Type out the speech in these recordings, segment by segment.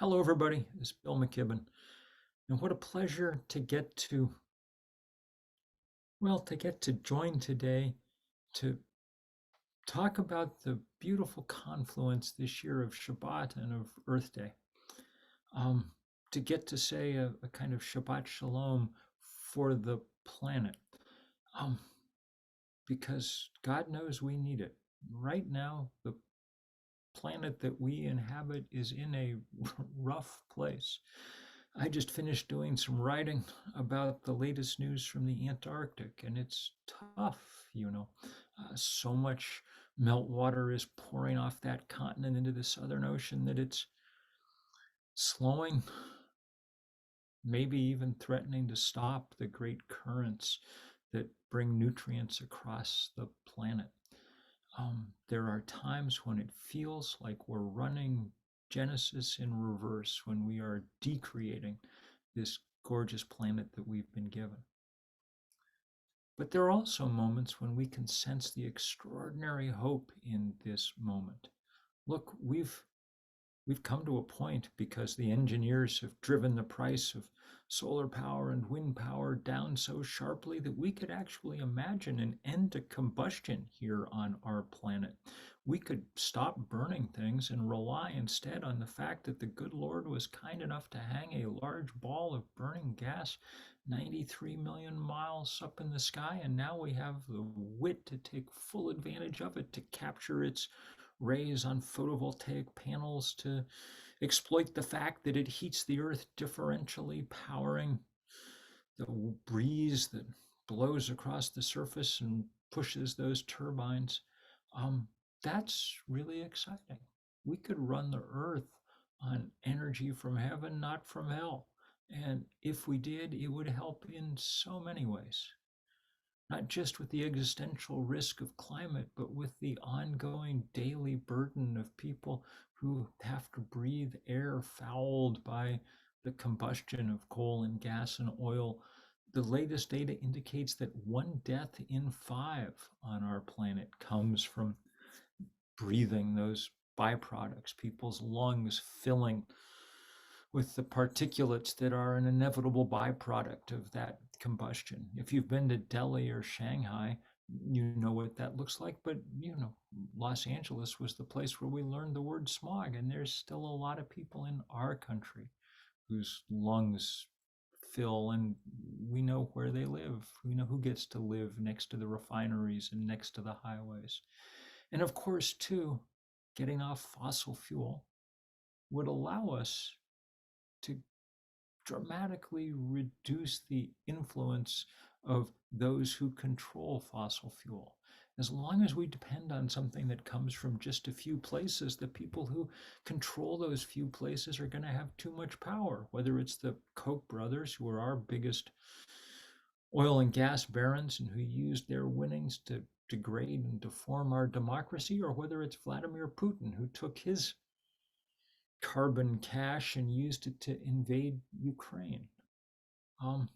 Hello, everybody. It's Bill McKibben. And what a pleasure to join today to talk about the beautiful confluence this year of Shabbat and of Earth Day. Um, to get to say a kind of Shabbat Shalom for the planet. Um, because God knows we need it. Right now, the planet that we inhabit is in a rough place. I just finished doing some writing about the latest news from the Antarctic, and it's tough. So much meltwater is pouring off that continent into the Southern Ocean that it's slowing, maybe even threatening to stop the great currents that bring nutrients across the planet. There are times when it feels like we're running Genesis in reverse, when we are decreating this gorgeous planet that we've been given. But there are also moments when we can sense the extraordinary hope in this moment. Look, we've come to a point because the engineers have driven the price of solar power and wind power down so sharply that we could actually imagine an end to combustion here on our planet. We could stop burning things and rely instead on the fact that the good Lord was kind enough to hang a large ball of burning gas 93 million miles up in the sky, and now we have the wit to take full advantage of it to capture its rays on photovoltaic panels to exploit the fact that it heats the earth differentially, powering the breeze that blows across the surface and pushes those turbines. Um, that's really exciting. We could run the earth on energy from heaven, not from hell. And if we did, it would help in so many ways, not just with the existential risk of climate, but with the ongoing daily burden of people who have to breathe air fouled by the combustion of coal and gas and oil. The latest data indicates that 1 death in 5 on our planet comes from breathing those byproducts, people's lungs filling with the particulates that are an inevitable byproduct of that combustion. If you've been to Delhi or Shanghai, you know what that looks like. But, Los Angeles was the place where we learned the word smog. And there's still a lot of people in our country whose lungs fill, and we know where they live. We know who gets to live next to the refineries and next to the highways. And of course, too, getting off fossil fuel would allow us to dramatically reduce the influence of those who control fossil fuel. As long as we depend on something that comes from just a few places, the people who control those few places are going to have too much power, whether it's the Koch brothers, who are our biggest oil and gas barons and who used their winnings to degrade and deform our democracy, or whether it's Vladimir Putin, who took his carbon cash and used it to invade Ukraine. Um,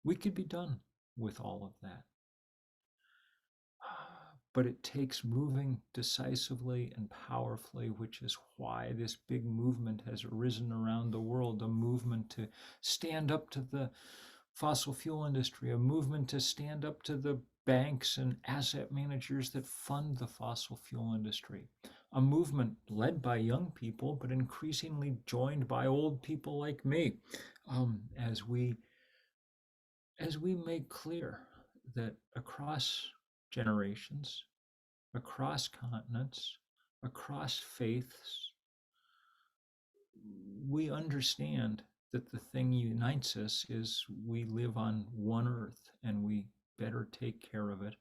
we could be done with all of that. But it takes moving decisively and powerfully, which is why this big movement has arisen around the world, a movement to stand up to the fossil fuel industry, a movement to stand up to the banks and asset managers that fund the fossil fuel industry, a movement led by young people, but increasingly joined by old people like me, as we make clear that across generations, across continents, across faiths, we understand that the thing unites us is we live on one earth and we better take care of it.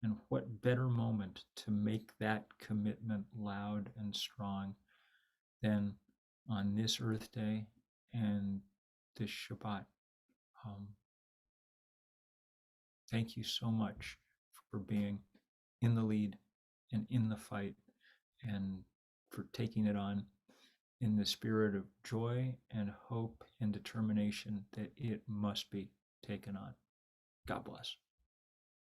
And what better moment to make that commitment loud and strong than on this Earth Day and this Shabbat? Um, thank you so much for being in the lead and in the fight, and for taking it on in the spirit of joy and hope and determination that it must be taken on. God bless.